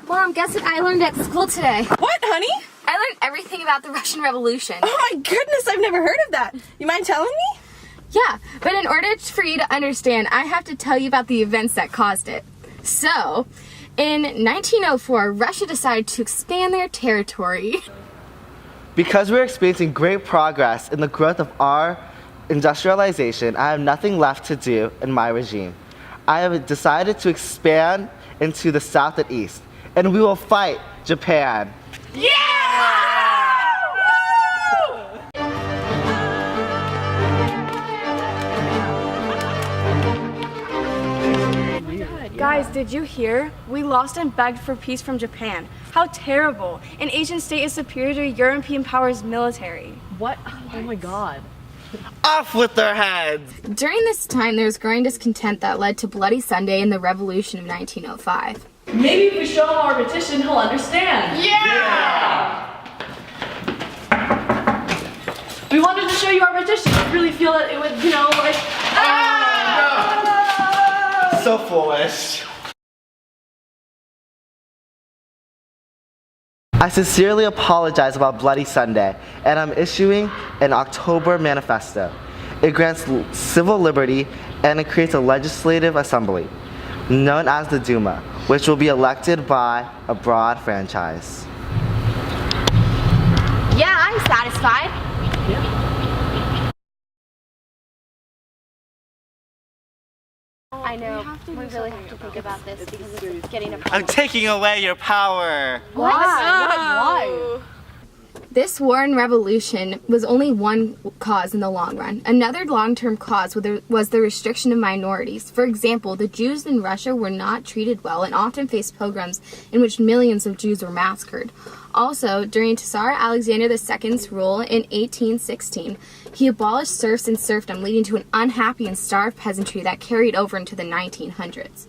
Mom, guess what I learned at school today? What, honey? I learned everything about the Russian Revolution. Oh my goodness, I've never heard of that. You mind telling me? Yeah, but in order for you to understand, I have to tell you about the events that caused it. So, in 1904, Russia decided to expand their territory. Because we're experiencing great progress in the growth of our industrialization, I have nothing left to do in my regime. I have decided to expand into the south and east, and we will fight Japan. Yeah! Guys, did you hear? We lost and begged for peace from Japan. How terrible. An Asian state is superior to European powers' military. What? Oh my god. Off with their heads! During this time, there was growing discontent that led to Bloody Sunday and the Revolution of 1905. Maybe if we show him our petition, he'll understand. Yeah! We wanted to show you our petition. We really feel that it would, like... So foolish. I sincerely apologize about Bloody Sunday, and I'm issuing an October manifesto. It grants civil liberty, and it creates a legislative assembly, known as the Duma, which will be elected by a broad franchise. Yeah, I'm satisfied. I know. We really have to think about this because it's getting a I'm taking away your power! Why? This war and revolution was only one cause in the long run. Another long-term cause was the restriction of minorities. For example, the Jews in Russia were not treated well and often faced pogroms in which millions of Jews were massacred. Also, during Tsar Alexander II's rule in 1816, he abolished serfs and serfdom, leading to an unhappy and starved peasantry that carried over into the 1900s.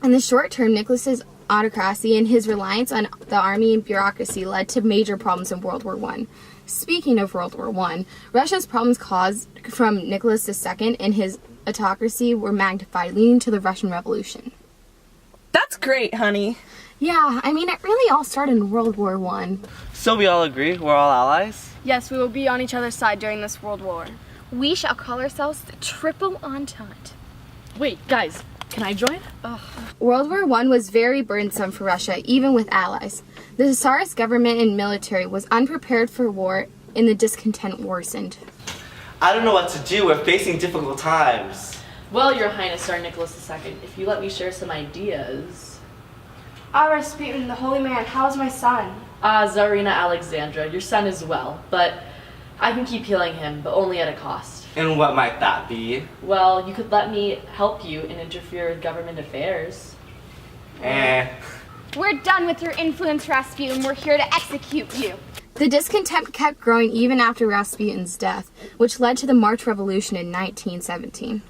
In the short term, Nicholas's autocracy and his reliance on the army and bureaucracy led to major problems in World War I. Speaking of World War I, Russia's problems caused from Nicholas II and his autocracy were magnified, leading to the Russian Revolution. That's great, honey. Yeah, I mean, it really all started in World War I. So we all agree we're all allies? Yes, we will be on each other's side during this world war. We shall call ourselves the Triple Entente. Wait, guys, can I join? World War I was very burdensome for Russia, even with allies. The Tsarist government and military was unprepared for war, and the discontent worsened. I don't know what to do. We're facing difficult times. Well, Your Highness, Tsar Nicholas II, if you let me share some ideas... Rasputin, the holy man, how's my son? Tsarina Alexandra, your son is well, but I can keep healing him, but only at a cost. And what might that be? Well, you could let me help you and interfere with government affairs. We're done with your influence, Rasputin. We're here to execute you. The discontent kept growing even after Rasputin's death, which led to the March Revolution in 1917.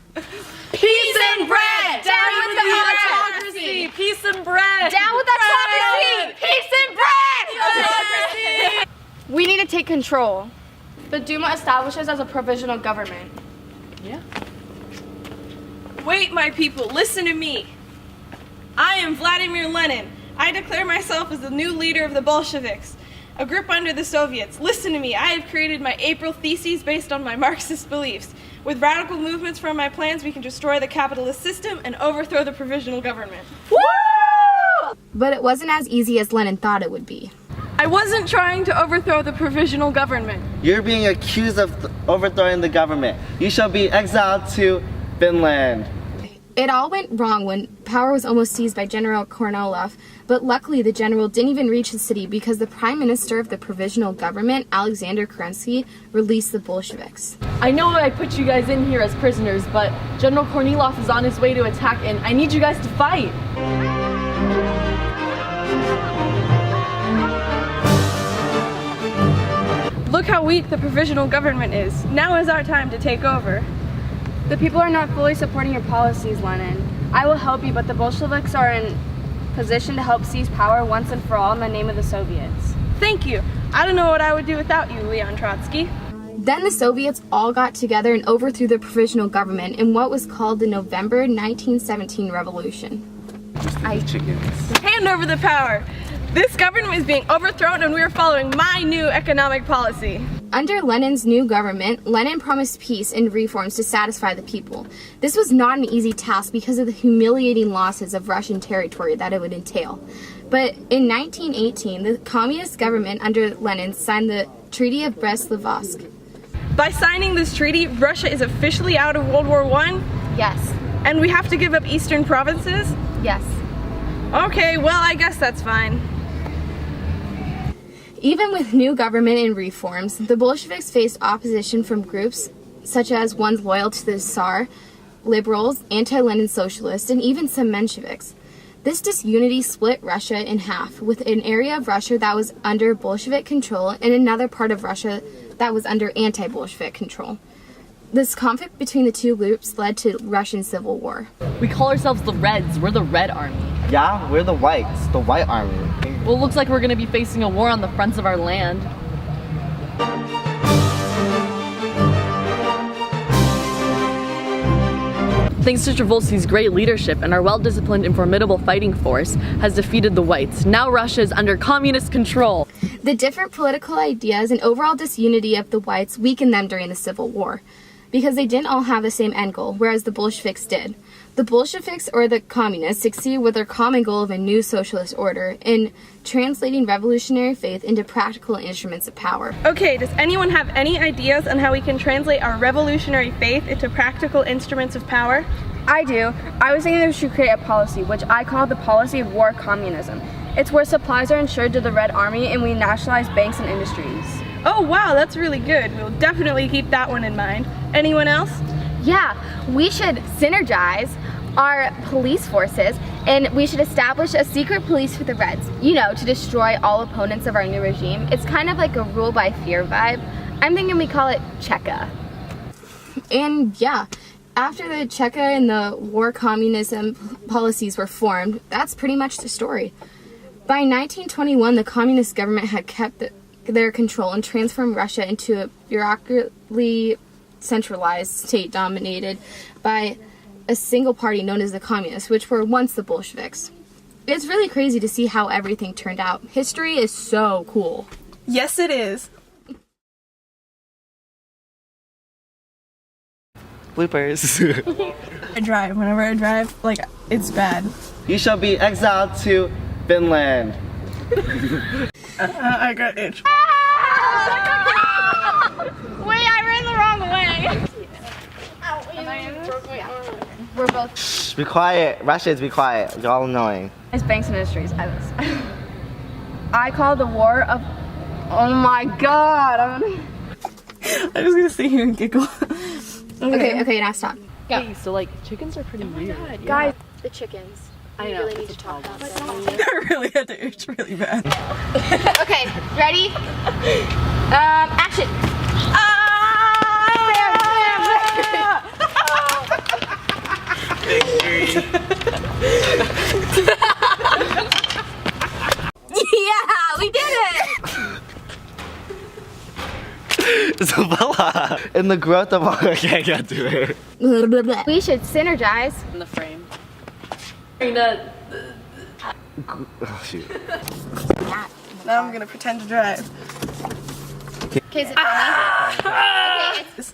Peace and bread! Down with the autocracy! Peace and bread! Down with autocracy! Peace and bread! We need to take control. The Duma establishes as a provisional government. Yeah. Wait, my people, listen to me. I am Vladimir Lenin. I declare myself as the new leader of the Bolsheviks, a group under the Soviets. Listen to me. I have created my April theses based on my Marxist beliefs. With radical movements from my plans, we can destroy the capitalist system and overthrow the provisional government. Woo! But it wasn't as easy as Lenin thought it would be. I wasn't trying to overthrow the provisional government. You're being accused of overthrowing the government. You shall be exiled to Finland. It all went wrong when power was almost seized by General Kornilov, but luckily the general didn't even reach the city because the prime minister of the provisional government, Alexander Kerensky, released the Bolsheviks. I know I put you guys in here as prisoners, but General Kornilov is on his way to attack, and I need you guys to fight. Look how weak the provisional government is. Now is our time to take over. The people are not fully supporting your policies, Lenin. I will help you, but the Bolsheviks are in position to help seize power once and for all in the name of the Soviets. Thank you. I don't know what I would do without you, Leon Trotsky. Then the Soviets all got together and overthrew the provisional government in what was called the November 1917 Revolution. Hand over the power. This government is being overthrown and we are following my new economic policy. Under Lenin's new government, Lenin promised peace and reforms to satisfy the people. This was not an easy task because of the humiliating losses of Russian territory that it would entail. But in 1918, the communist government under Lenin signed the Treaty of Brest-Litovsk. By signing this treaty, Russia is officially out of World War I, Yes. and we have to give up eastern provinces? Yes. Okay, well, I guess that's fine. Even with new government and reforms, the Bolsheviks faced opposition from groups such as ones loyal to the Tsar, liberals, anti-Lenin socialists, and even some Mensheviks. This disunity split Russia in half, with an area of Russia that was under Bolshevik control and another part of Russia that was under anti-Bolshevik control. This conflict between the two groups led to Russian Civil War. We call ourselves the Reds. We're the Red Army. Yeah, we're the Whites, the White Army. Well, it looks like we're going to be facing a war on the fronts of our land. Thanks to Travolsky's great leadership and our well-disciplined and formidable fighting force has defeated the Whites. Now Russia is under communist control. The different political ideas and overall disunity of the Whites weakened them during the Civil War, because they didn't all have the same end goal, whereas the Bolsheviks did. The Bolsheviks, or the communists, succeeded with their common goal of a new socialist order in translating revolutionary faith into practical instruments of power. Okay, does anyone have any ideas on how we can translate our revolutionary faith into practical instruments of power? I do. I was thinking that we should create a policy, which I call the policy of war communism. It's where supplies are insured to the Red Army and we nationalize banks and industries. Oh wow, that's really good. We'll definitely keep that one in mind. Anyone else? Yeah, we should synergize our police forces and we should establish a secret police for the Reds, you know, to destroy all opponents of our new regime. It's kind of like a rule by fear vibe. I'm thinking we call it Cheka. And yeah, after the Cheka and the war communism policies were formed, that's pretty much the story. By 1921, the communist government had kept their control and transformed Russia into a bureaucratically centralized state dominated by a single party known as the Communists, which were once the Bolsheviks. It's really crazy to see how everything turned out. History is so cool. Yes, it is. Bloopers. Whenever I drive, like, it's bad. You shall be exiled to Finland. I got itch. Wait, I ran the wrong way. We're both. Shh, be quiet. Russians, be quiet. You're all annoying. It's banks and industries. I call the war of... Oh my god! I'm just gonna sit here and giggle. Okay, now stop. Hey, so like chickens are pretty weird. Guys, The chickens. I We know, really it's need a to talk about problem. that. I really had to itch really bad. Okay, ready? Action. Yeah, we did it! Isabella! In the growth of our... Okay, I can't do it. We should synergize. In the frame. Oh, shoot. Now I'm gonna pretend to drive. Okay, is it funny? Okay, it's